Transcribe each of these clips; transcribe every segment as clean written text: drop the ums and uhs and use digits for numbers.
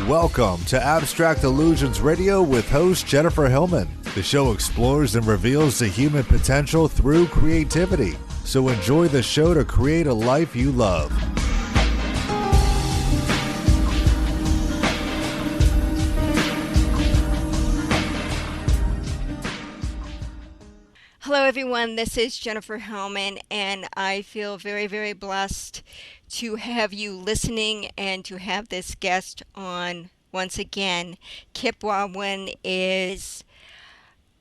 Welcome to Abstract Illusions Radio with host Jennifer Hillman. The show explores and reveals the human potential through creativity. So enjoy the show to create a life you love. Hello everyone, this is Jennifer Hillman, and I feel very, very blessed to have you listening and to have this guest on once again. Kip Baldwin is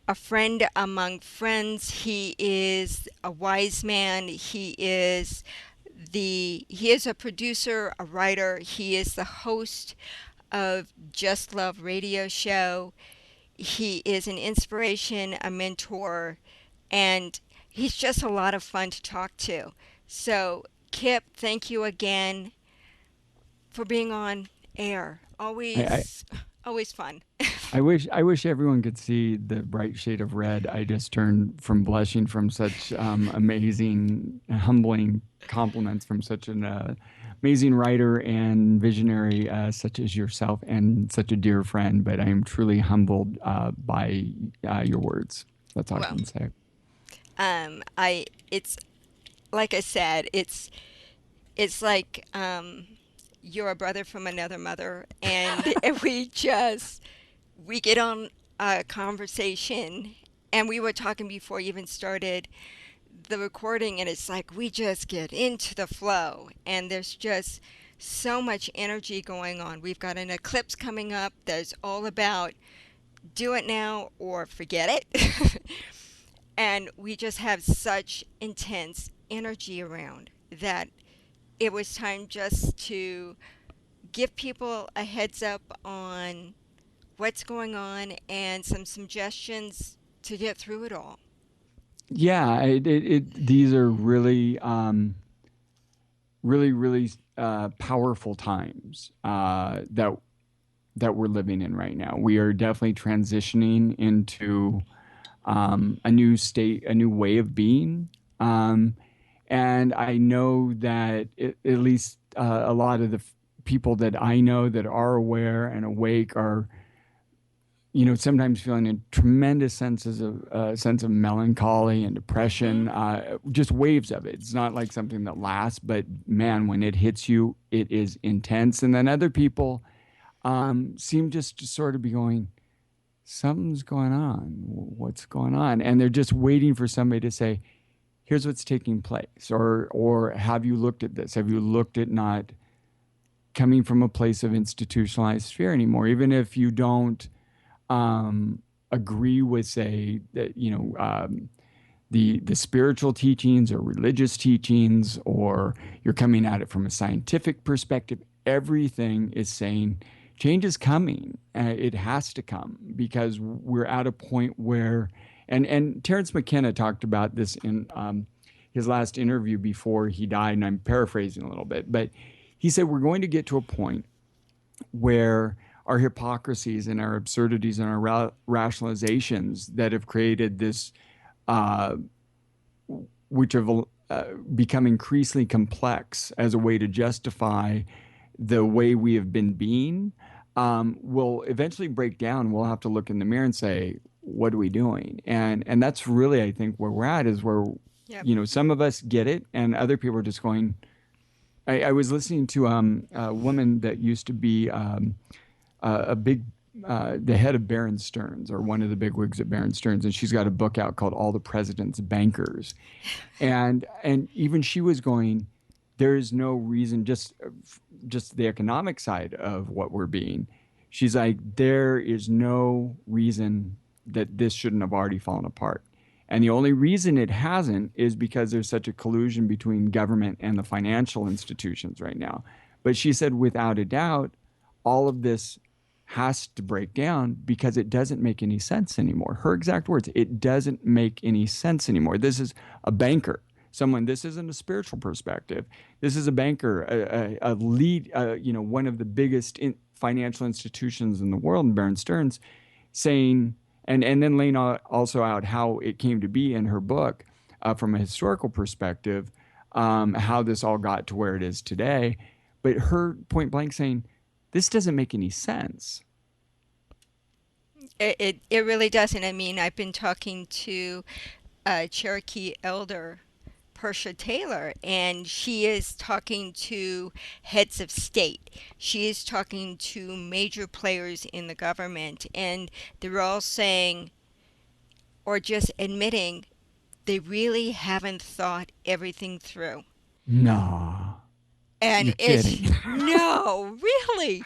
a friend among friends. He is a wise man. He is a producer, a writer. He is the host of Just Love radio show. He is an inspiration, a mentor, and he's just a lot of fun to talk to. So, Kip, thank you again for being on air. Always fun. I wish everyone could see the bright shade of red. I just turned from blushing from such amazing, humbling compliments from such an amazing writer and visionary such as yourself and such a dear friend. But I am truly humbled by your words. That's all I can say. It's like I said, it's like you're a brother from another mother, and we get on a conversation, and we were talking before you even started the recording, and it's like we just get into the flow, and there's just so much energy going on. We've got an eclipse coming up that's all about do it now or forget it. And we just have such intense energy around that it was time just to give people a heads up on what's going on and some suggestions to get through it all. Yeah, these are really, really powerful times that we're living in right now. We are definitely transitioning into a new state, a new way of being. And I know that at least a lot of the people that I know that are aware and awake are, sometimes feeling a tremendous sense of melancholy and depression, just waves of it. It's not like something that lasts, but man, when it hits you, it is intense. And then other people seem just to sort of be going, something's going on. What's going on? And they're just waiting for somebody to say, here's what's taking place. Or have you looked at this? Have you looked at not coming from a place of institutionalized fear anymore? Even if you don't agree with, say, that, the spiritual teachings or religious teachings, or you're coming at it from a scientific perspective, everything is saying, change is coming. It has to come because we're at a point where, and Terence McKenna talked about this in his last interview before he died, and I'm paraphrasing a little bit, but he said we're going to get to a point where our hypocrisies and our absurdities and our rationalizations that have created this, which have become increasingly complex as a way to justify the way we have been being, will eventually break down. We'll have to look in the mirror and say, what are we doing? And that's really, I think, where we're at is where, some of us get it and other people are just going. I was listening to a woman that used to be a big, the head of Bear Stearns, or one of the big wigs at Bear Stearns, and she's got a book out called All the President's Bankers. And even she was going, there is no reason, just the economic side of what we're being. She's like, there is no reason that this shouldn't have already fallen apart. And the only reason it hasn't is because there's such a collusion between government and the financial institutions right now. But she said, without a doubt, all of this has to break down because it doesn't make any sense anymore. Her exact words, it doesn't make any sense anymore. This is a banker. This isn't a spiritual perspective. This is a banker, a lead, one of the biggest financial institutions in the world, Bear Stearns, saying, and then laying also out how it came to be in her book from a historical perspective, how this all got to where it is today. But her point blank saying, this doesn't make any sense. It really doesn't. I mean, I've been talking to a Cherokee elder, Persia Taylor, and she is talking to heads of state. She is talking to major players in the government, and they're all saying, or just admitting, they really haven't thought everything through. No, And you're kidding. no, really.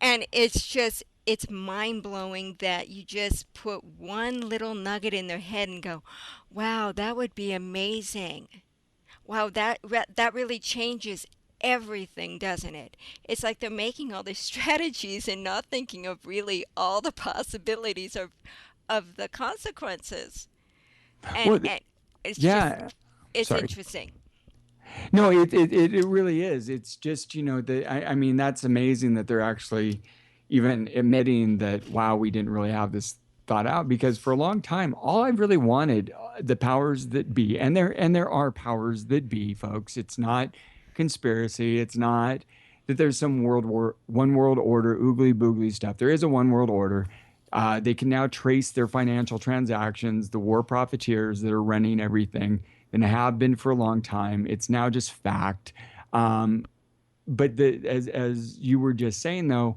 And it's mind blowing that you just put one little nugget in their head and go, wow, that would be amazing. Wow, that really changes everything, doesn't it? It's like they're making all these strategies and not thinking of really all the possibilities of the consequences. Well, And it's just, yeah. it's Sorry. interesting. No, it really is. It's just, I mean, that's amazing that they're actually even admitting that, wow, we didn't really have this thought out, because for a long time, all I really wanted, the powers that be, and there are powers that be, folks. It's not conspiracy. It's not that there's some one world order, oogly boogly stuff. There is a one world order. They can now trace their financial transactions, the war profiteers that are running everything, and have been for a long time. It's now just fact. But as you were just saying, though,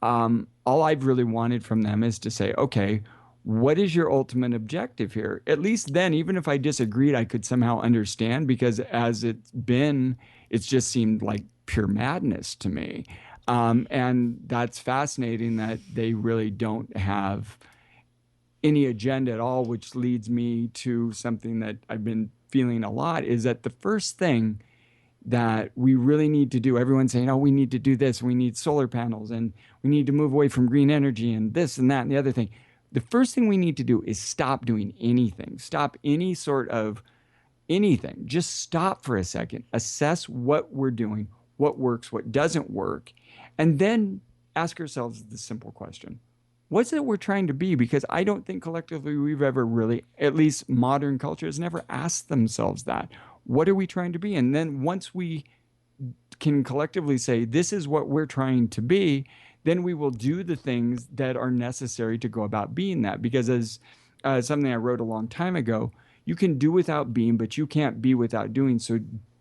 all I've really wanted from them is to say, okay, what is your ultimate objective here? At least then, even if I disagreed, I could somehow understand, because as it's just seemed like pure madness to me. And that's fascinating that they really don't have any agenda at all, which leads me to something that I've been feeling a lot, is that the first thing that we really need to do, everyone's saying, oh, we need to do this, we need solar panels, and we need to move away from green energy, and this and that and the other thing. The first thing we need to do is stop doing anything, stop any sort of anything. Just stop for a second, assess what we're doing, what works, what doesn't work, and then ask ourselves the simple question: what's it we're trying to be? Because I don't think collectively we've ever really, at least modern culture has never asked themselves that. What are we trying to be? And then once we can collectively say, this is what we're trying to be, then we will do the things that are necessary to go about being that. Because as something I wrote a long time ago, you can do without being, but you can't be without doing. So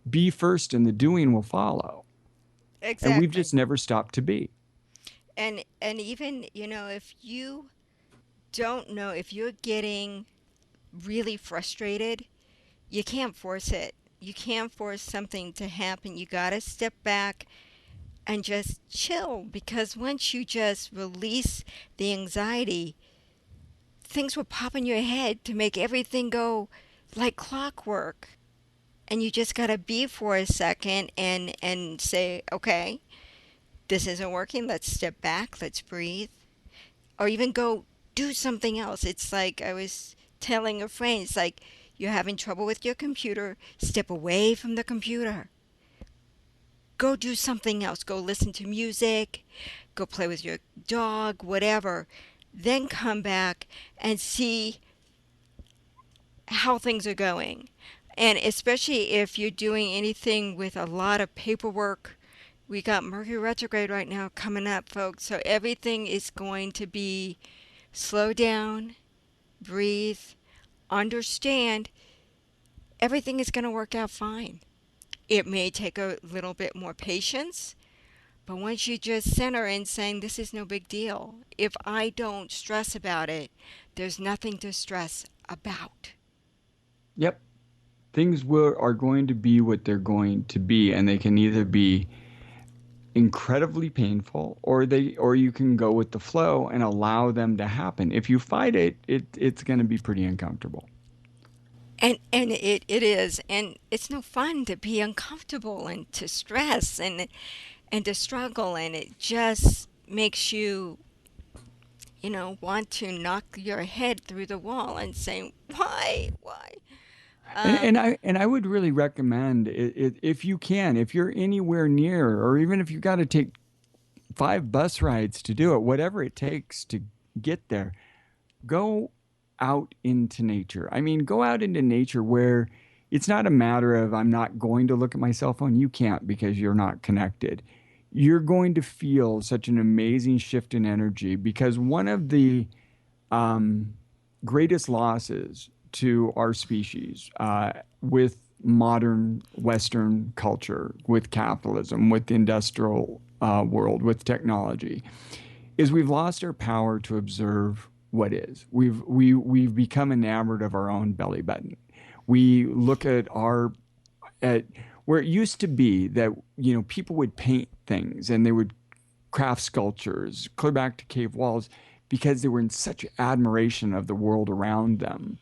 be first and the doing will follow. Exactly. And we've just never stopped to be. And even, if you don't know, if you're getting really frustrated, you can't force it. You can't force something to happen. You got to step back and just chill, because once you just release the anxiety, things will pop in your head to make everything go like clockwork. And you just got to be for a second and say, okay, this isn't working. Let's step back. Let's breathe. Or even go do something else. It's like I was telling a friend, it's like you're having trouble with your computer. Step away from the computer. Go do something else. Go listen to music. Go play with your dog, whatever. Then come back and see how things are going. And especially if you're doing anything with a lot of paperwork. We got Mercury retrograde right now coming up, folks. So everything is going to be slow down, breathe, understand. Everything is going to work out fine. It may take a little bit more patience, but once you just center in saying this is no big deal, if I don't stress about it, there's nothing to stress about. Yep. Things are going to be what they're going to be, and they can either be incredibly painful, or you can go with the flow and allow them to happen. If you fight it's going to be pretty uncomfortable. And it is, and it's no fun to be uncomfortable and to stress and to struggle, and it just makes you want to knock your head through the wall and say, why? And I would really recommend if you can, if you're anywhere near, or even if you got to take 5 bus rides to do it, whatever it takes to get there, go out into nature. I mean, go out into nature where it's not a matter of I'm not going to look at my cell phone. You can't, because you're not connected. you're going to feel such an amazing shift in energy, because one of the greatest losses to our species with modern Western culture, with capitalism, with the industrial world, with technology, is we've lost our power to observe what is. We've become enamored of our own belly button. We look at where it used to be that, you know, people would paint things and they would craft sculptures clear back to cave walls because they were in such admiration of the world around them.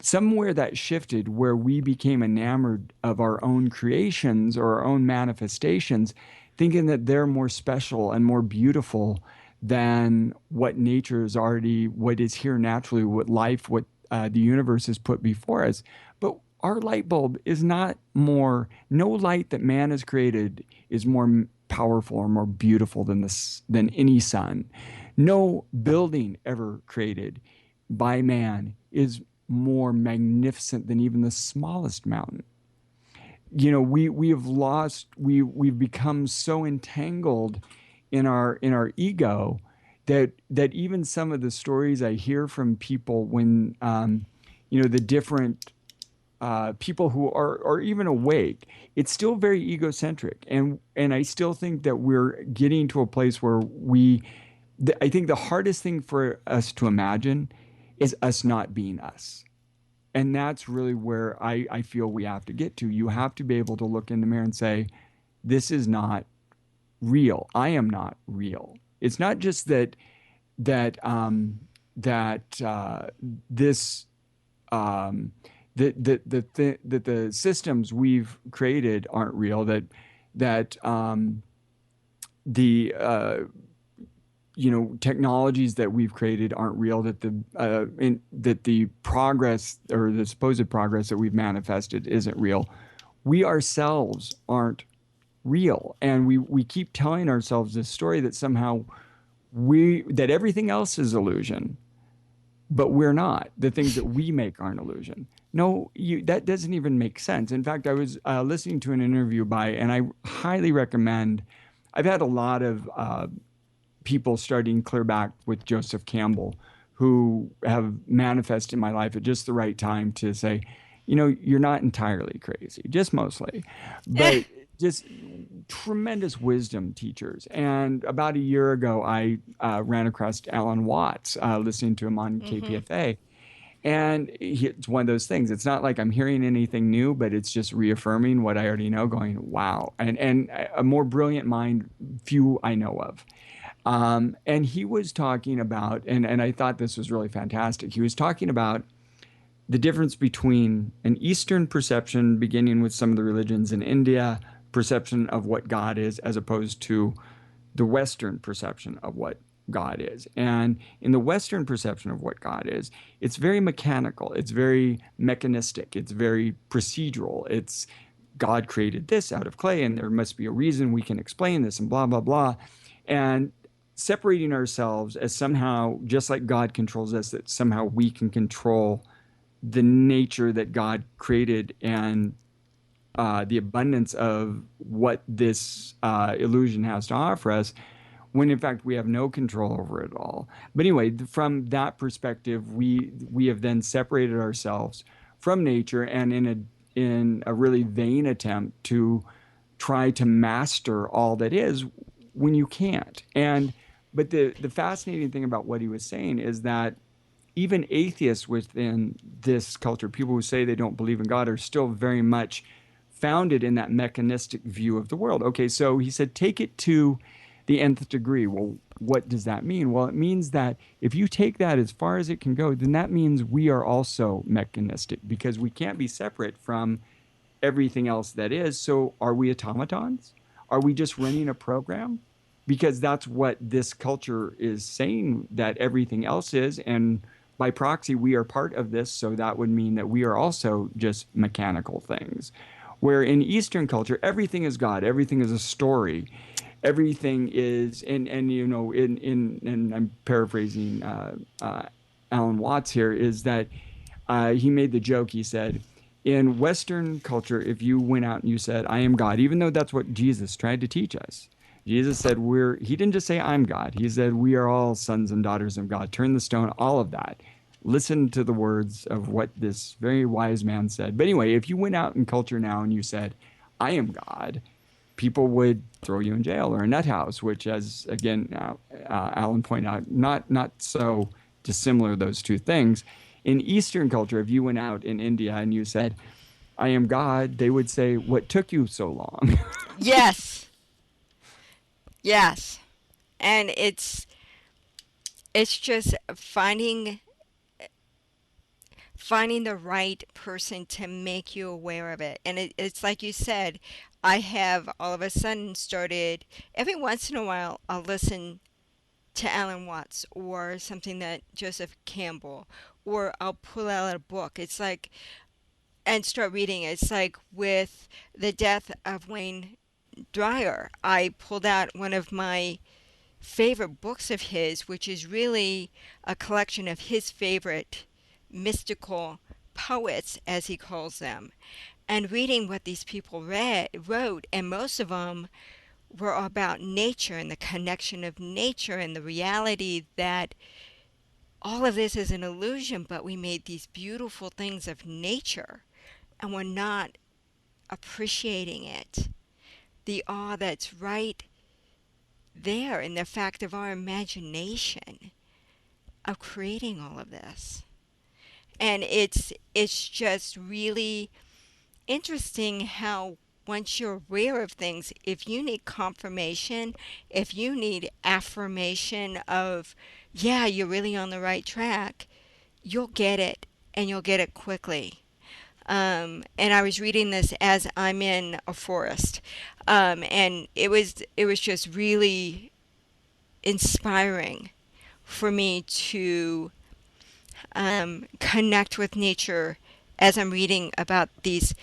Somewhere that shifted, where we became enamored of our own creations or our own manifestations, thinking that they're more special and more beautiful than what nature is already, what is here naturally, what life, what the universe has put before us. But our light bulb is not more, no light that man has created is more powerful or more beautiful than any sun. No building ever created by man is more magnificent than even the smallest mountain. You know, we've become so entangled in our ego that even some of the stories I hear from people when you know, the different people who are even awake, it's still very egocentric, and I still think that we're getting to a place where I think the hardest thing for us to imagine is us not being us. And that's really where I feel we have to get to. You have to be able to look in the mirror and say, this is not real. I am not real. It's not just that this that the systems we've created aren't real. That the you know, technologies that we've created aren't real. That the progress, or the supposed progress that we've manifested, isn't real. We ourselves aren't real, and we keep telling ourselves this story that somehow that everything else is illusion, but we're not. The things that we make aren't illusion. No, that doesn't even make sense. In fact, I was listening to an interview and I highly recommend. I've had a lot of people starting clear back with Joseph Campbell, who have manifested in my life at just the right time to say, you know, you're not entirely crazy, just mostly, but just tremendous wisdom teachers. And about a year ago, I ran across Alan Watts, listening to him on KPFA. And it's one of those things. It's not like I'm hearing anything new, but it's just reaffirming what I already know, going, wow. And a more brilliant mind, few I know of. And he was talking about, and I thought this was really fantastic. He was talking about the difference between an Eastern perception, beginning with some of the religions in India, perception of what God is, as opposed to the Western perception of what God is. And in the Western perception of what God is, it's very mechanical, it's very mechanistic, it's very procedural. It's God created this out of clay, and there must be a reason we can explain this, and blah, blah, blah. And separating ourselves as somehow, just like God controls us, that somehow we can control the nature that God created and the abundance of what this illusion has to offer us, when in fact we have no control over it all. But anyway, from that perspective, we have then separated ourselves from nature, and in a really vain attempt to try to master all that is, when you can't. But the fascinating thing about what he was saying is that even atheists within this culture, people who say they don't believe in God, are still very much founded in that mechanistic view of the world. Okay, so he said, take it to the nth degree. Well, what does that mean? Well, it means that if you take that as far as it can go, then that means we are also mechanistic, because we can't be separate from everything else that is. So are we automatons? Are we just running a program? Because that's what this culture is saying that everything else is. And by proxy, we are part of this. So that would mean that we are also just mechanical things. Where in Eastern culture, everything is God, everything is a story, everything is, and you know, and I'm paraphrasing Alan Watts here, is that he made the joke. He said, in Western culture, if you went out and you said, I am God, even though that's what Jesus tried to teach us, Jesus said he didn't just say I'm God. He said we are all sons and daughters of God. Turn the stone, all of that. Listen to the words of what this very wise man said. But anyway, if you went out in culture now and you said, I am God, people would throw you in jail or a nut house, which, as again, Alan pointed out, not so dissimilar, those two things. In Eastern culture, if you went out in India and you said, I am God, they would say, what took you so long? Yes. Yes. And it's just finding the right person to make you aware of it. And it's like you said, I have all of a sudden started, every once in a while, I'll listen to Alan Watts or something that Joseph Campbell, or I'll pull out a book. It's like, and start reading. It's like with the death of Wayne Dyer, I pulled out one of my favorite books of his, which is really a collection of his favorite mystical poets, as he calls them, and reading what these people wrote, and most of them were about nature and the connection of nature and the reality that all of this is an illusion, but we made these beautiful things of nature and we're not appreciating it. The awe that's right there in the fact of our imagination of creating all of this. And it's just really interesting how once you're aware of things, if you need confirmation, if you need affirmation of, yeah, you're really on the right track, you'll get it, and you'll get it quickly. And I was reading this as I'm in a forest, and it was just really inspiring for me to connect with nature as I'm reading about these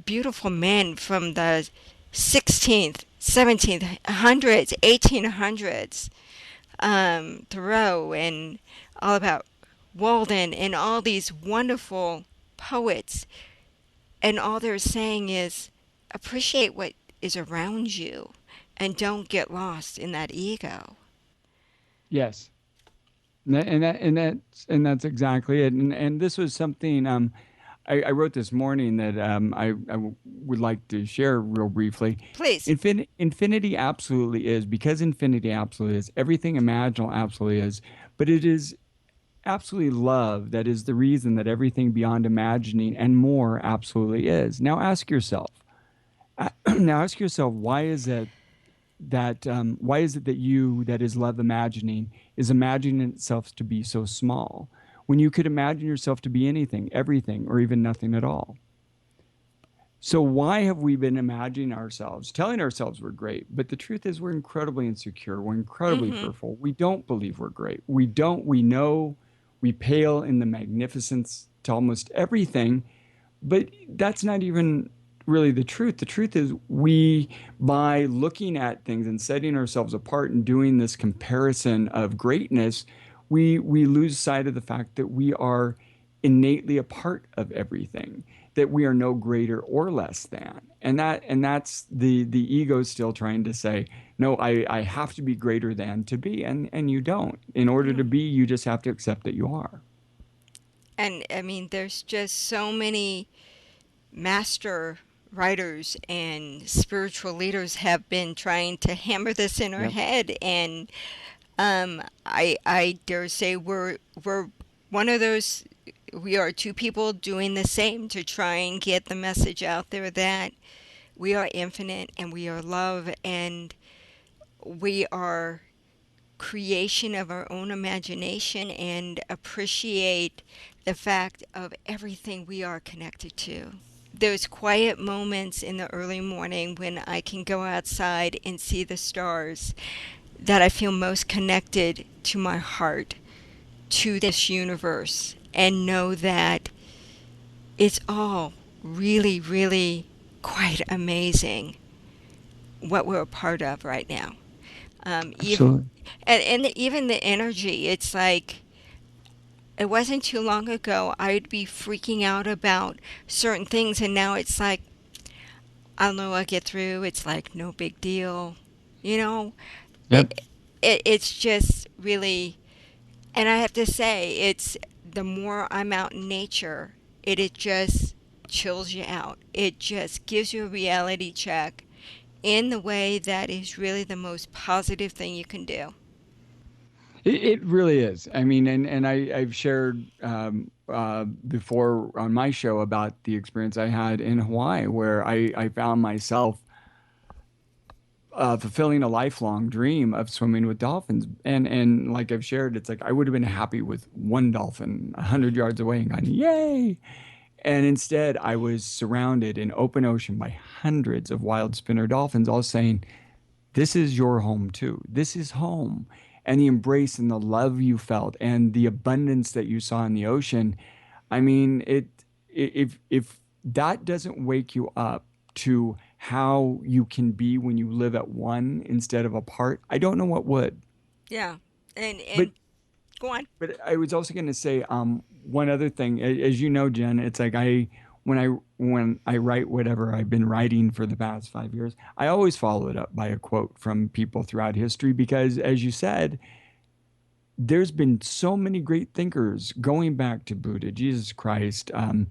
beautiful men from the 16th, 17th, 1800s, Thoreau and all about Walden and all these wonderful poets. And all they're saying is appreciate what is around you and don't get lost in that ego. Yes. And that's exactly it. And this was something I wrote this morning that I would like to share real briefly. Please. Infinity absolutely is, because infinity absolutely is. Everything imaginable absolutely is. But it is absolutely love that is the reason that everything beyond imagining and more absolutely is. Now ask yourself, why is it that you, that is love imagining, is imagining itself to be so small when you could imagine yourself to be anything, everything, or even nothing at all? So why have we been imagining ourselves, telling ourselves we're great, but the truth is we're incredibly insecure, we're incredibly fearful, we don't believe we're great, we know we pale in the magnificence to almost everything, but that's not even really the truth. The truth is we, by looking at things and setting ourselves apart and doing this comparison of greatness, we lose sight of the fact that we are innately a part of everything, that we are no greater or less than. And that's the ego still trying to say, no, I have to be greater than to be, and you don't. In order to be, you just have to accept that you are. And I mean, there's just so many master writers and spiritual leaders have been trying to hammer this in our head, and I dare say we're one of those. We are two people doing the same to try and get the message out there that we are infinite and we are love and we are creation of our own imagination, and appreciate the fact of everything we are connected to. Those quiet moments in the early morning when I can go outside and see the stars, that I feel most connected to my heart, to this universe, and know that it's all really, really quite amazing what we're a part of right now. Absolutely. And even the energy, it's like, it wasn't too long ago I'd be freaking out about certain things, and now it's like, I'll know I'll get through. It's like no big deal. You know, Yep. it's just really, and I have to say, it's the more I'm out in nature, it just chills you out. It just gives you a reality check in the way that is really the most positive thing you can do. It really is. I mean, and I've shared before on my show about the experience I had in Hawaii, where I found myself fulfilling a lifelong dream of swimming with dolphins. And like I've shared, it's like I would have been happy with one dolphin 100 yards away and gone, yay. And instead, I was surrounded in open ocean by hundreds of wild spinner dolphins, all saying, this is your home too. This is home. And the embrace and the love you felt and the abundance that you saw in the ocean. I mean, if that doesn't wake you up to how you can be when you live at one instead of apart, I don't know what would. Yeah. But And go on. but I was also going to say one other thing. As you know, Jen, it's like when I write whatever I've been writing for the past 5 years, I always follow it up by a quote from people throughout history because, as you said, there's been so many great thinkers going back to Buddha, Jesus Christ, on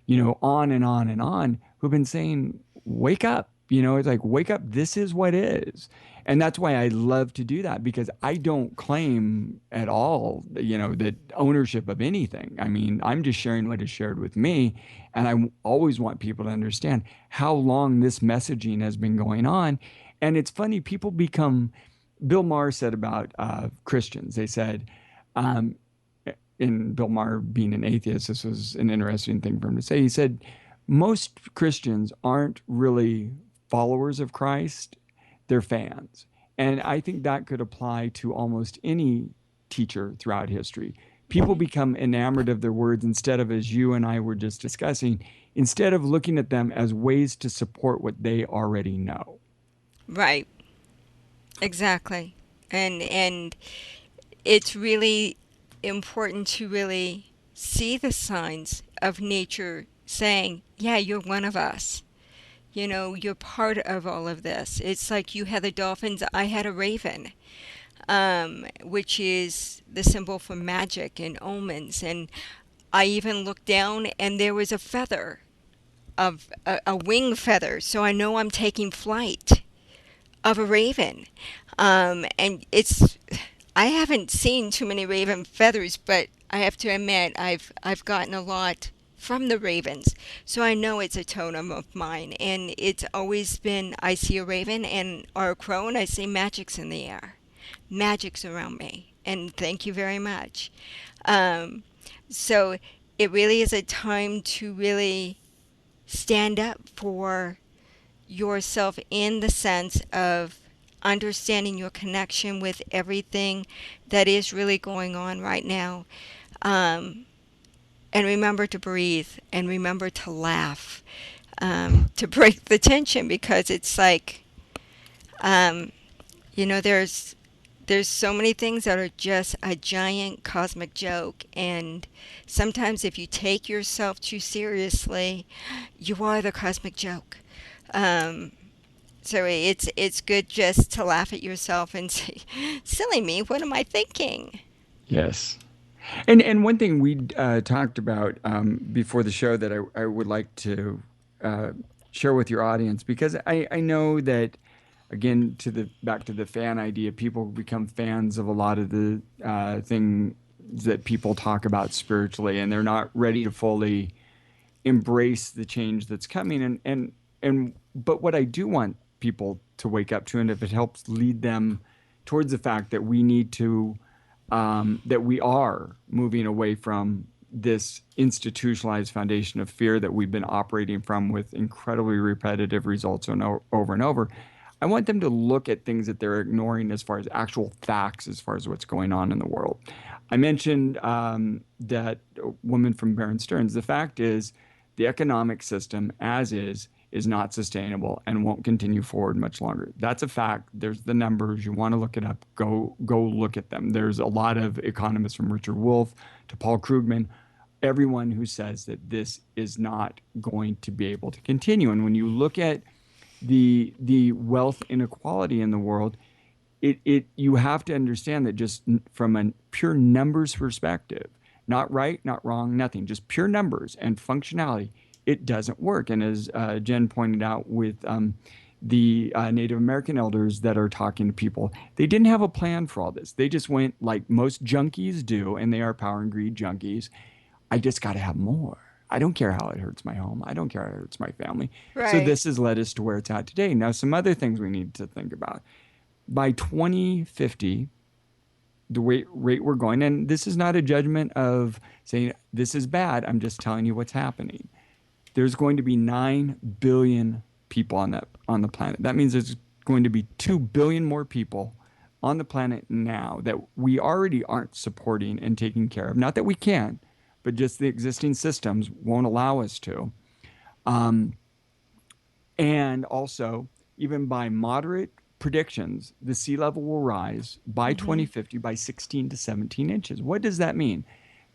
and on and on, who've been saying, wake up. It's like, wake up. This is what is. And that's why I love to do that because I don't claim at all, that ownership of anything. I mean, I'm just sharing what is shared with me. And I always want people to understand how long this messaging has been going on. And it's funny, people become, Bill Maher said about Christians, they said, um, in Bill Maher being an atheist, this was an interesting thing for him to say. He said, most Christians aren't really followers of Christ, they're fans. And I think that could apply to almost any teacher throughout history. People become enamored of their words instead of, as you and I were just discussing, instead of looking at them as ways to support what they already know. Right. Exactly. And it's really important to really see the signs of nature saying, yeah, you're one of us. You're part of all of this. It's like you had the dolphins, I had a raven, which is the symbol for magic and omens. And I even looked down and there was a feather of a wing feather. So I know I'm taking flight of a raven. And I haven't seen too many raven feathers, but I have to admit I've gotten a lot from the ravens. So I know it's a totem of mine. And it's always been, I see a raven and or a crow and I say magic's in the air. Magic's around me. And thank you very much. Um, so it really is a time to really stand up for yourself in the sense of understanding your connection with everything that is really going on right now. Um, and remember to breathe and remember to laugh, to break the tension because it's like, um, there's so many things that are just a giant cosmic joke. And sometimes if you take yourself too seriously, you are the cosmic joke. Um, So it's good just to laugh at yourself and say, "Silly me, what am I thinking?" Yes. And one thing we talked about before the show that I would like to uh, share with your audience, because I know that, again, back to the fan idea, people become fans of a lot of the things that people talk about spiritually, and they're not ready to fully embrace the change that's coming. But what I do want people to wake up to, and if it helps lead them towards the fact that we need to that we are moving away from this institutionalized foundation of fear that we've been operating from with incredibly repetitive results over and over. I want them to look at things that they're ignoring as far as actual facts, as far as what's going on in the world. I mentioned that woman from Bear Stearns. The fact is, the economic system as is not sustainable and won't continue forward much longer. That's a fact. There's the numbers. You want to look it up, go look at them. There's a lot of economists from Richard Wolff to Paul Krugman, everyone who says that this is not going to be able to continue. And when you look at the wealth inequality in the world, you have to understand that just from a pure numbers perspective, not right, not wrong, nothing, just pure numbers and functionality, it doesn't work. And as Jen pointed out with the Native American elders that are talking to people, they didn't have a plan for all this. They just went like most junkies do, and they are power and greed junkies. I just got to have more. I don't care how it hurts my home. I don't care how it hurts my family. So Right. this has led us to where it's at today. Now, some other things we need to think about. By 2050, the rate we're going, and this is not a judgment of saying this is bad. I'm just telling you what's happening. There's going to be 9 billion people on the planet. That means there's going to be 2 billion more people on the planet now that we already aren't supporting and taking care of. Not that we can't, but just the existing systems won't allow us to. And also, even by moderate predictions, the sea level will rise by 2050 by 16 to 17 inches. What does that mean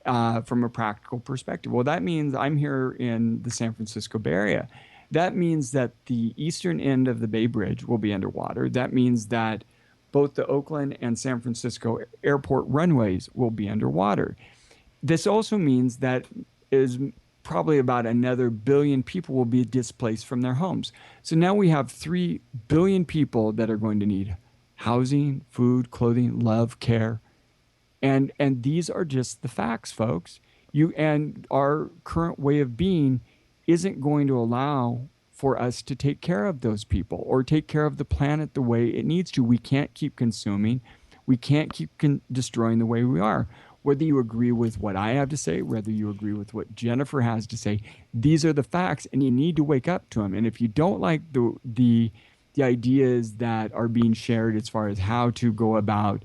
from a practical perspective? Well, that means I'm here in the San Francisco Bay Area. That means that the eastern end of the Bay Bridge will be underwater. That means that both the Oakland and San Francisco airport runways will be underwater. This also means that is probably about another billion people will be displaced from their homes. So now we have 3 billion people that are going to need housing, food, clothing, love, care. And these are just the facts, folks. And our current way of being isn't going to allow for us to take care of those people or take care of the planet the way it needs to. We can't keep consuming. We can't keep destroying the way we are. Whether you agree with what I have to say, whether you agree with what Jennifer has to say, these are the facts, and you need to wake up to them. And if you don't like the ideas that are being shared as far as how to go about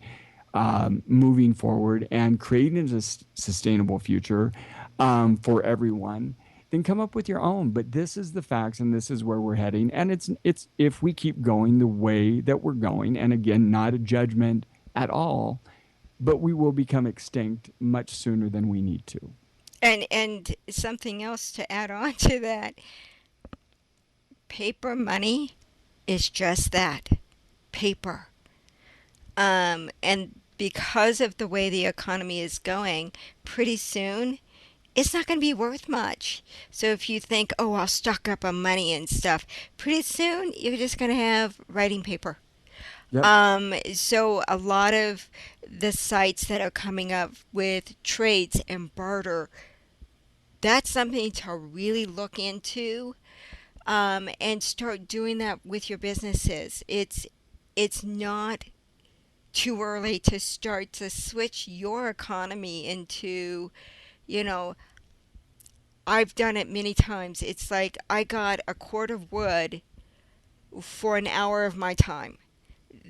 moving forward and creating a sustainable future for everyone, then come up with your own. But this is the facts, and this is where we're heading. And it's if we keep going the way that we're going, and again, not a judgment at all, but we will become extinct much sooner than we need to. And something else to add on to that, paper money is just that, paper. And because of the way the economy is going, pretty soon it's not going to be worth much. So if you think, oh, I'll stock up on money and stuff, pretty soon you're just going to have writing paper. Yep. So a lot of the sites that are coming up with trades and barter, that's something to really look into, and start doing that with your businesses. It's not too early to start to switch your economy into, you know, I've done it many times. It's like I got a cord of wood for an hour of my time.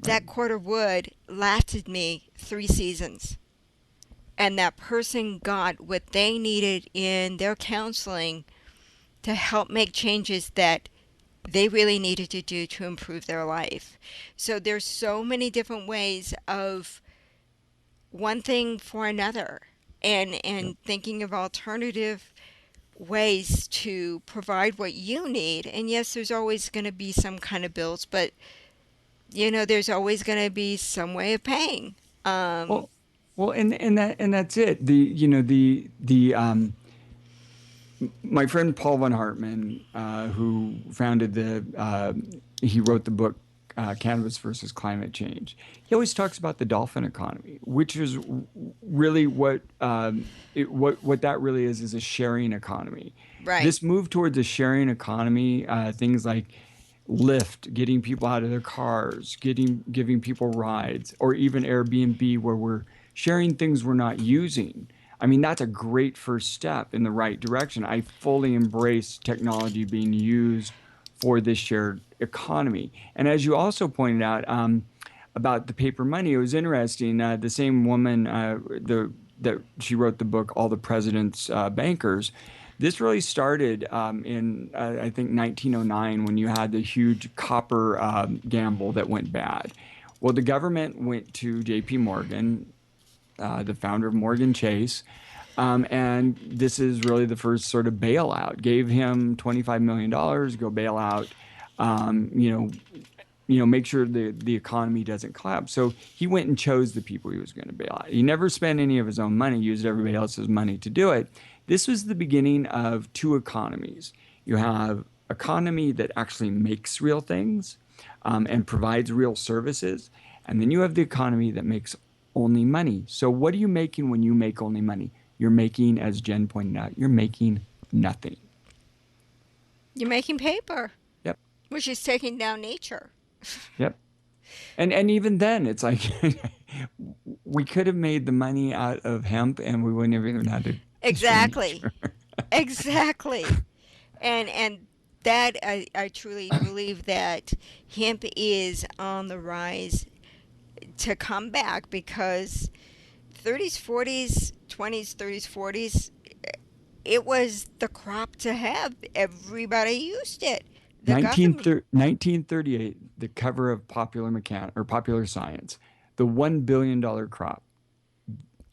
That cord of wood lasted me 3 seasons. And that person got what they needed in their counseling to help make changes that they really needed to do to improve their life. So there's so many different ways of one thing for another, and thinking of alternative ways to provide what you need. And yes, there's always going to be some kind of bills, but there's always going to be some way of paying. Well, and that's it. My friend Paul von Hartman, who he wrote the book Cannabis versus Climate Change. He always talks about the dolphin economy, which is really what that really is a sharing economy. Right. This move towards a sharing economy, things like Lyft, getting people out of their cars, giving people rides, or even Airbnb, where we're sharing things we're not using. I mean, that's a great first step in the right direction. I fully embrace technology being used for this shared economy. And as you also pointed out about the paper money, it was interesting. The same woman that she wrote the book, All the President's Bankers, this really started in, I think, 1909, when you had the huge copper gamble that went bad. Well, the government went to J.P. Morgan, the founder of Morgan Chase, and this is really the first sort of bailout. Gave him $25 million, go bail out you know, make sure the economy doesn't collapse. So he went and chose the people he was going to bail out. He never spent any of his own money, used everybody else's money to do it. This was the beginning of two economies. You have economy that actually makes real things and provides real services. And then you have the economy that makes only money. So what are you making when you make only money? You're making, as Jen pointed out, you're making nothing. You're making paper. Yep. Which is taking down nature. Yep. And even then, it's like we could have made the money out of hemp and we wouldn't have even had to. Exactly. Exactly. And that I truly believe that hemp is on the rise to come back, because 30s, 40s, 20s, 30s, 40s, it was the crop to have. Everybody used it. 1938, the cover of Popular Science, the $1 billion crop.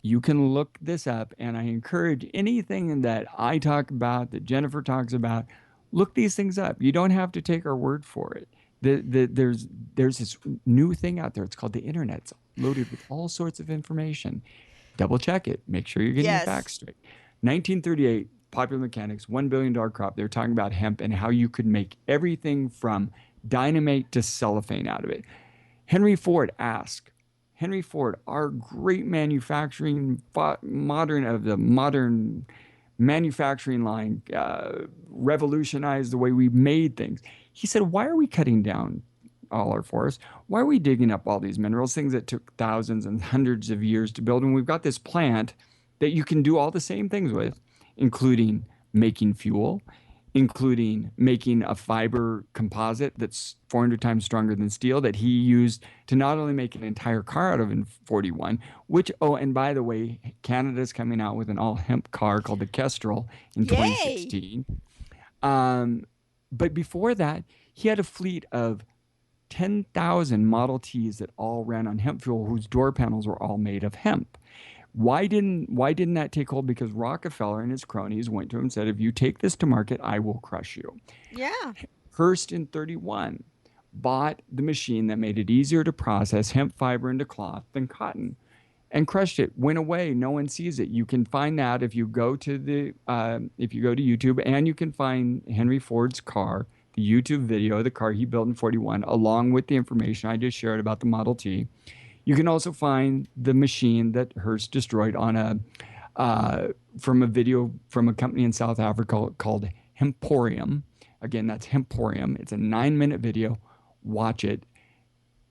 You can look this up, and I encourage anything that I talk about, that Jennifer talks about, look these things up. You don't have to take our word for it. There's this new thing out there. It's called the internet. It's loaded with all sorts of information. Double check it. Make sure you're getting the facts straight. 1938, Popular Mechanics, $1 billion crop. They're talking about hemp and how you could make everything from dynamite to cellophane out of it. Henry Ford, our great manufacturing, modern manufacturing line, revolutionized the way we made things. He said, why are we cutting down all our forests? Why are we digging up all these minerals, things that took thousands and hundreds of years to build, when we've got this plant that you can do all the same things with, including making fuel, including making a fiber composite that's 400 times stronger than steel that he used to not only make an entire car out of in 41, which, and by the way, Canada's coming out with an all hemp car called the Kestrel in 2016. But before that, he had a fleet of 10,000 Model Ts that all ran on hemp fuel, whose door panels were all made of hemp. Why didn't that take hold? Because Rockefeller and his cronies went to him and said, if you take this to market, I will crush you. Yeah. Hearst in 31 bought the machine that made it easier to process hemp fiber into cloth than cotton, and crushed it. Went away. No one sees it. You can find that if you go to YouTube, and you can find Henry Ford's car, the YouTube video of the car he built in 41, along with the information I just shared about the Model T. You can also find the machine that Hearst destroyed on from a video from a company in South Africa called Hemporium. Again, that's Hemporium. It's a 9-minute video. Watch it.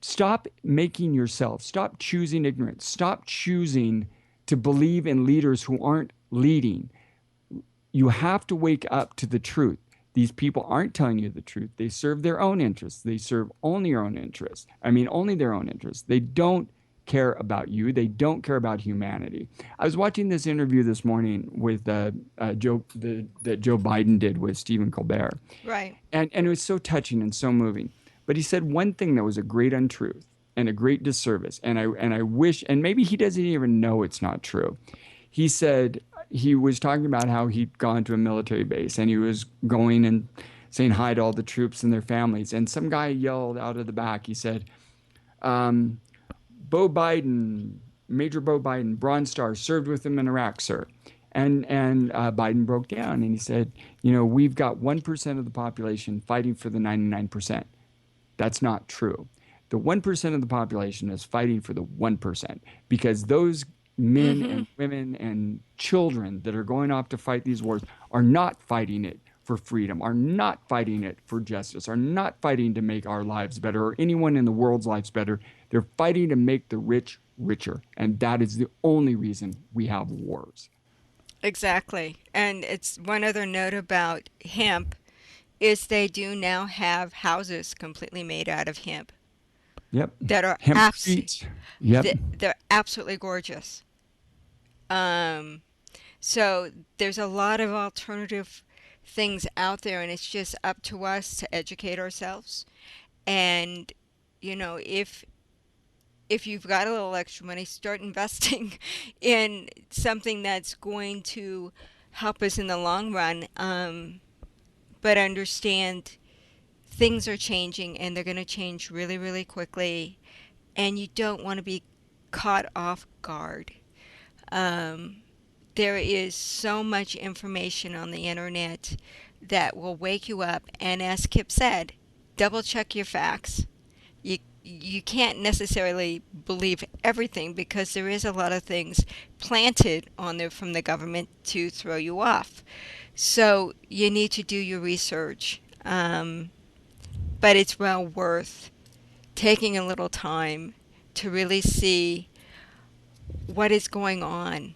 Stop making yourself. Stop choosing ignorance. Stop choosing to believe in leaders who aren't leading. You have to wake up to the truth. These people aren't telling you the truth. They serve their own interests. They serve only their own interests. Only their own interests. They don't care about you. They don't care about humanity. I was watching this interview this morning with that Joe Biden did with Stephen Colbert. Right. And it was so touching and so moving. But he said one thing that was a great untruth and a great disservice. And I wish, and maybe he doesn't even know it's not true. He said, he was talking about how he'd gone to a military base and he was going and saying hi to all the troops and their families. And some guy yelled out of the back, he said, Major Bo Biden, Bronze Star, served with him in Iraq, sir. And Biden broke down and he said, we've got 1% of the population fighting for the 99%. That's not true. The 1% of the population is fighting for the 1%, because those men and women and children that are going off to fight these wars are not fighting it for freedom, are not fighting it for justice, are not fighting to make our lives better or anyone in the world's lives better. They're fighting to make the rich richer. And that is the only reason we have wars. Exactly. And it's one other note about hemp is they do now have houses completely made out of hemp. Yep. That are hemp streets. Yep. They're absolutely gorgeous. So there's a lot of alternative things out there, and it's just up to us to educate ourselves. And if you've got a little extra money, start investing in something that's going to help us in the long run. But understand things are changing, and they're going to change really, really quickly, and you don't want to be caught off guard. Um, there is so much information on the internet that will wake you up, and as Kip said, double check your facts. You can't necessarily believe everything because there is a lot of things planted on there from the government to throw you off. So you need to do your research, but it's well worth taking a little time to really see what is going on,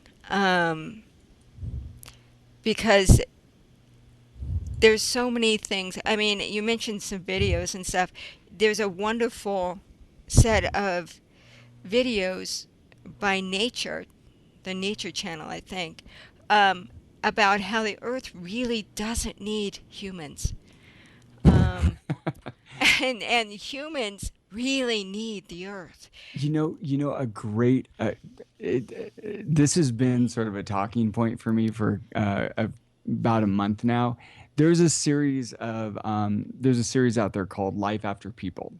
because there's so many things. I mean, you mentioned some videos and stuff. There's a wonderful set of videos by Nature, the Nature Channel, I think, about how the Earth really doesn't need humans, um, and humans really need the Earth. A great. This has been sort of a talking point for me for about a month now. There's a series out there called Life After People,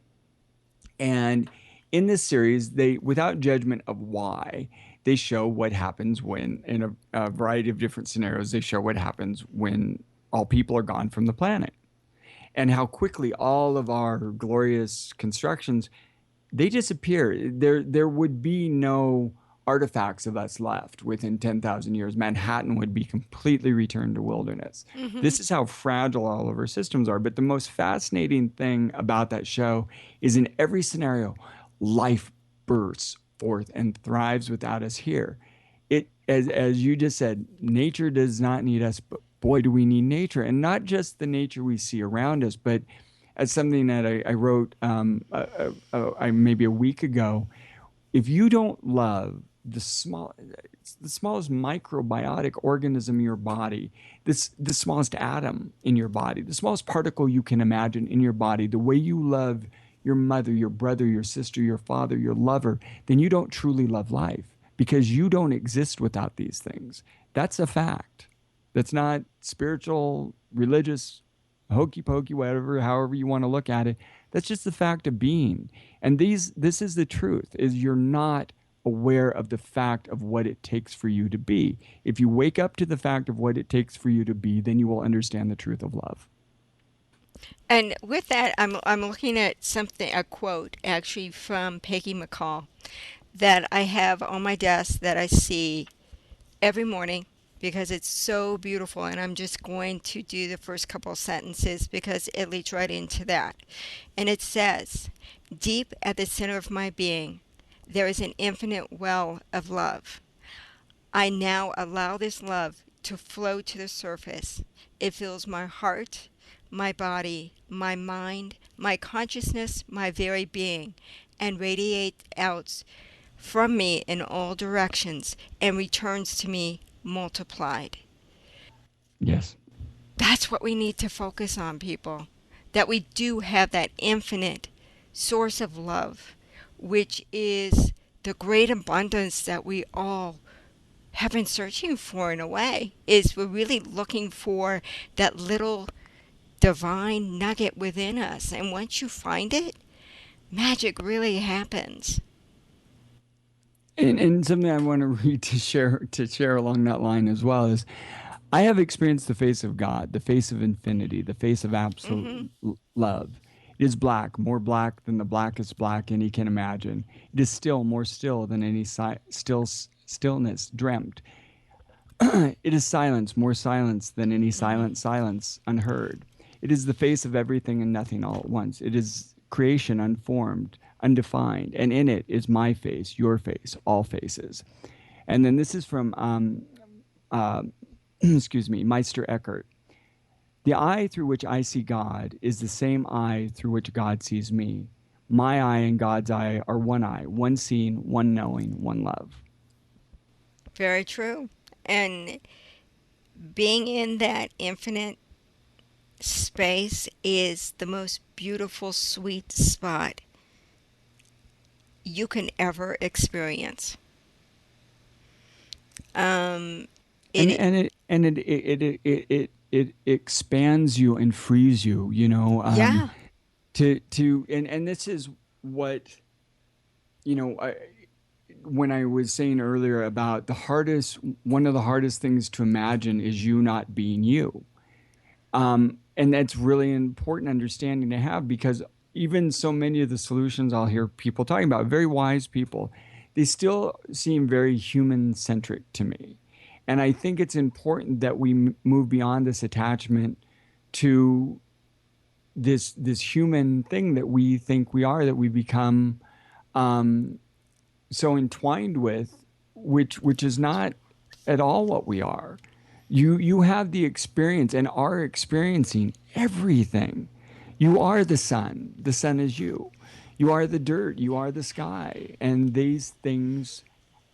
and in this series, they, without judgment of why, they show what happens when, in a variety of different scenarios, they show what happens when all people are gone from the planet, and how quickly all of our glorious constructions, they disappear. There would be no artifacts of us left within 10,000 years. Manhattan would be completely returned to wilderness. Hmm. This is how fragile all of our systems are. But the most fascinating thing about that show is, in every scenario, life bursts forth and thrives without us here. As you just said, nature does not need us, but boy, do we need nature. And not just the nature we see around us, but as something that I wrote maybe a week ago, if you don't love the smallest microbiotic organism in your body, the smallest atom in your body, the smallest particle you can imagine in your body, the way you love your mother, your brother, your sister, your father, your lover, then you don't truly love life, because you don't exist without these things. That's a fact. That's not spiritual, religious, hokey pokey, whatever, however you want to look at it. That's just the fact of being. And this is the truth, is you're not aware of the fact of what it takes for you to be. If you wake up to the fact of what it takes for you to be, then you will understand the truth of love. And with that, I'm looking at a quote actually from Peggy McCall that I have on my desk that I see every morning because it's so beautiful. And I'm just going to do the first couple of sentences because it leads right into that. And it says, "Deep at the center of my being, there is an infinite well of love. I now allow this love to flow to the surface. It fills my heart, my body, my mind, my consciousness, my very being, and radiates out from me in all directions and returns to me multiplied." Yes. That's what we need to focus on, people. That we do have that infinite source of love, which is the great abundance that we all have been searching for. In a way, is we're really looking for that little divine nugget within us, and once you find it, magic really happens. And something I want to read to share along that line as well is, I have experienced the face of God, the face of infinity, the face of Hmm. absolute love. It is black, more black than the blackest black any can imagine. It is still, more still than any stillness dreamt. It is silence, more silence than any Hmm. silent silence unheard. It is the face of everything and nothing all at once. It is creation unformed, undefined, and in it is my face, your face, all faces. And then this is from, uh, excuse me, Meister Eckhart. The eye through which I see God is the same eye through which God sees me. My eye and God's eye are one eye, one seeing, one knowing, one love. Very true. And being in that infinite space is the most beautiful, sweet spot you can ever experience. Um, and it, and it expands you and frees you. yeah. And this is what, you know, when I was saying earlier about one of the hardest things to imagine is you not being you. And that's really an important understanding to have, because even so many of the solutions I'll hear people talking about, very wise people, they still seem very human centric to me. And I think it's important that we move beyond this attachment to this human thing that we think we are, that we become so entwined with, which is not at all what we are. You have the experience and are experiencing everything. You are the sun. The sun is you. You are the dirt. You are the sky. And these things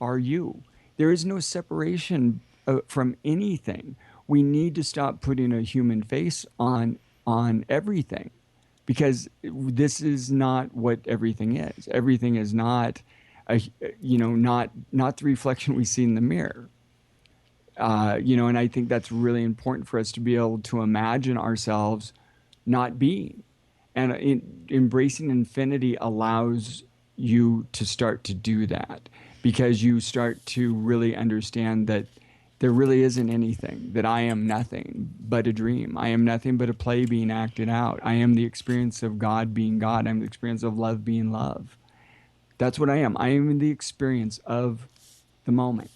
are you. There is no separation from anything. We need to stop putting a human face on everything, because this is not what everything is. Everything is not not the reflection we see in the mirror. And I think that's really important for us to be able to imagine ourselves not being. And embracing infinity allows you to start to do that, because you start to really understand that there really isn't anything, that I am nothing but a dream. I am nothing but a play being acted out. I am the experience of God being God. I'm the experience of love being love. That's what I am. I am in the experience of the moment.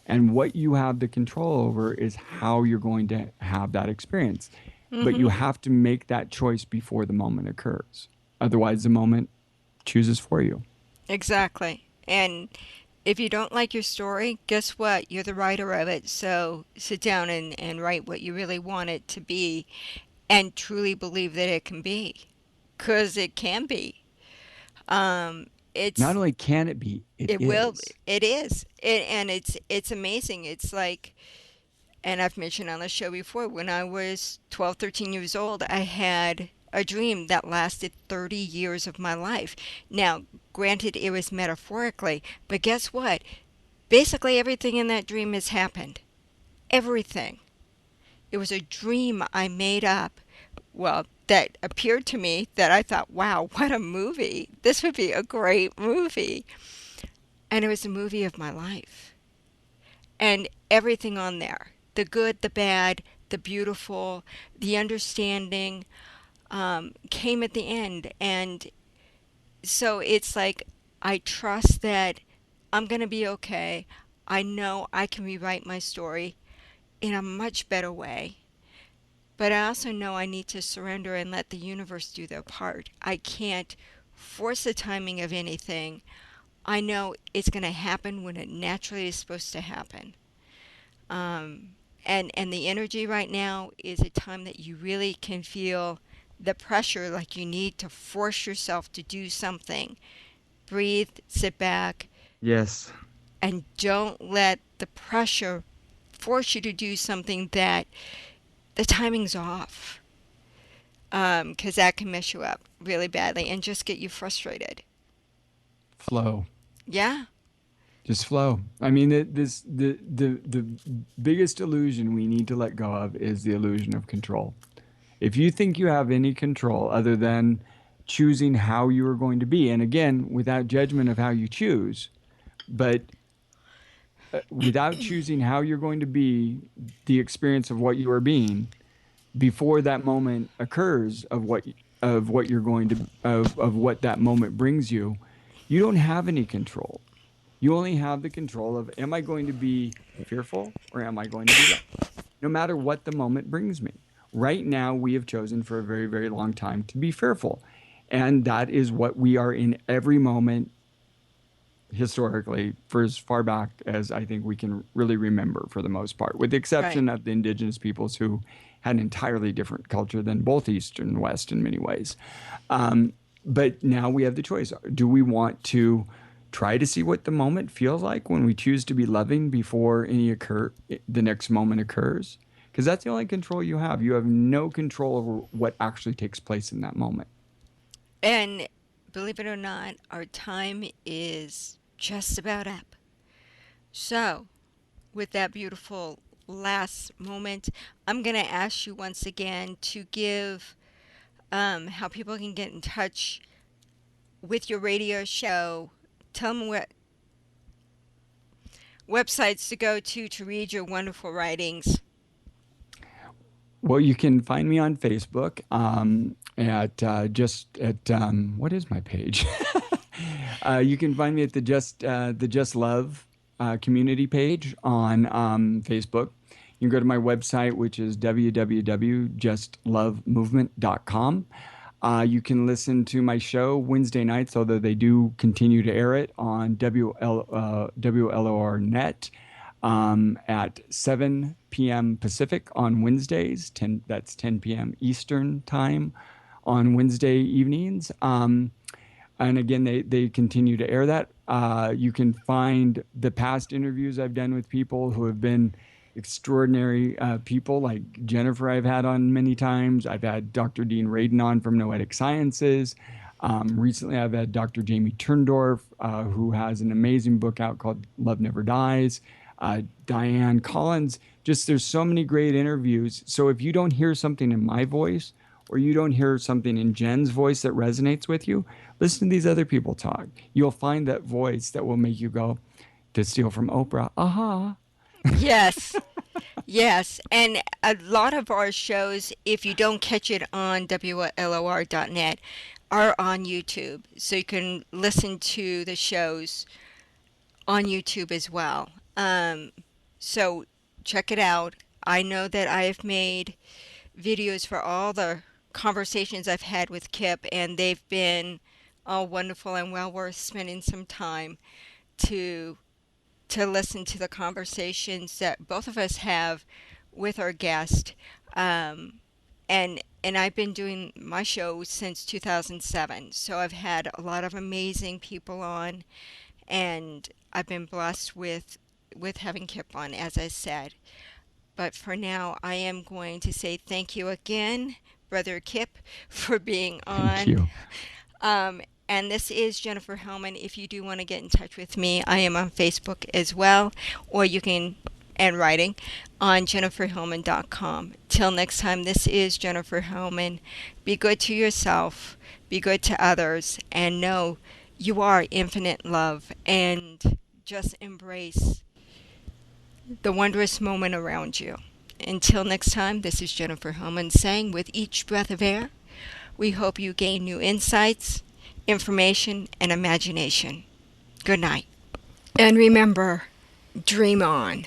And what you have the control over is how you're going to have that experience. But you have to make that choice before the moment occurs. Otherwise, the moment chooses for you. Exactly. And if you don't like your story, guess what? You're the writer of it. So sit down and write what you really want it to be, and truly believe that it can be. Because it can be. Not It's only can it be, it it will is. it is. And it's amazing. It's like, and I've mentioned on the show before, when I was 12, 13 years old, I had a dream that lasted 30 years of my life. Now, granted, it was metaphorically, but guess what? Basically, everything in that dream has happened. Everything. It was a dream I made up. Well, that appeared to me that I thought, wow, what a movie. This would be a great movie. And it was a movie of my life. And everything on there, the good, the bad, the beautiful, the understanding, came at the end. And so it's like, I trust that I'm going to be okay. I know I can rewrite my story in a much better way. But I also know I need to surrender and let the universe do their part. I can't force the timing of anything. I know it's going to happen when it naturally is supposed to happen. Um, and the energy right now is a time that you really can feel the pressure, like you need to force yourself to do something. Breathe, sit back, Yes. and don't let the pressure force you to do something that the timing's off. Because that can mess you up really badly and just get you frustrated. Flow. Yeah. Just flow. I mean, the biggest illusion we need to let go of is the illusion of control. If you think you have any control other than choosing how you are going to be, and again, without judgment of how you choose, but without choosing how you're going to be, the experience of what you are being before that moment occurs, of what you're going to of what that moment brings you, you don't have any control. You only have the control of, am I going to be fearful or am I going to be loved? No matter what the moment brings me. Right now, we have chosen for a very, very long time to be fearful. And that is what we are in every moment historically, for as far back as I think we can really remember, for the most part, with the Right. exception of the indigenous peoples who had an entirely different culture than both East and West in many ways. But now we have the choice. Do we want to try to see what the moment feels like when we choose to be loving before the next moment occurs? Because that's the only control you have. You have no control over what actually takes place in that moment. And believe it or not, our time is just about up. So, with that beautiful last moment, I'm going to ask you once again to give how people can get in touch with your radio show. Tell them what websites to go to read your wonderful writings. Well, you can find me on Facebook what is my page? You can find me at the Just Love community page on Facebook. You can go to my website, which is www.justlovemovement.com. You can listen to my show Wednesday nights, although they do continue to air it on WLOR Net at 7 p.m. Pacific on Wednesdays. That's 10 p.m. Eastern time on Wednesday evenings. And again, they continue to air that. You can find the past interviews I've done with people who have been extraordinary people, like Jennifer I've had on many times. I've had Dr. Dean Radin on from Noetic Sciences. Recently, I've had Dr. Jamie Turndorf, who has an amazing book out called Love Never Dies. Diane Collins. Just there's so many great interviews. So if you don't hear something in my voice, or you don't hear something in Jen's voice that resonates with you, listen to these other people talk. You'll find that voice that will make you go, to steal from Oprah, aha. Yes. Yes. And a lot of our shows, if you don't catch it on WLOR.net, are on YouTube. So you can listen to the shows on YouTube as well. So check it out. I know that I have made videos for all the conversations I've had with Kip, and they've been all wonderful and well worth spending some time to listen to the conversations that both of us have with our guest. And I've been doing my show since 2007, so I've had a lot of amazing people on, and I've been blessed with having Kip on, as I said. But for now, I am going to say thank you again, Brother Kip, for being on. Thank you. And this is Jennifer Hillman. If you do want to get in touch with me, I am on Facebook as well, or you can, and writing, on jenniferhillman.com. Till next time, this is Jennifer Hillman. Be good to yourself, be good to others, and know you are infinite love, and just embrace the wondrous moment around you. Until next time, this is Jennifer Hillman saying, with each breath of air, we hope you gain new insights, information, and imagination. Good night. And remember, dream on.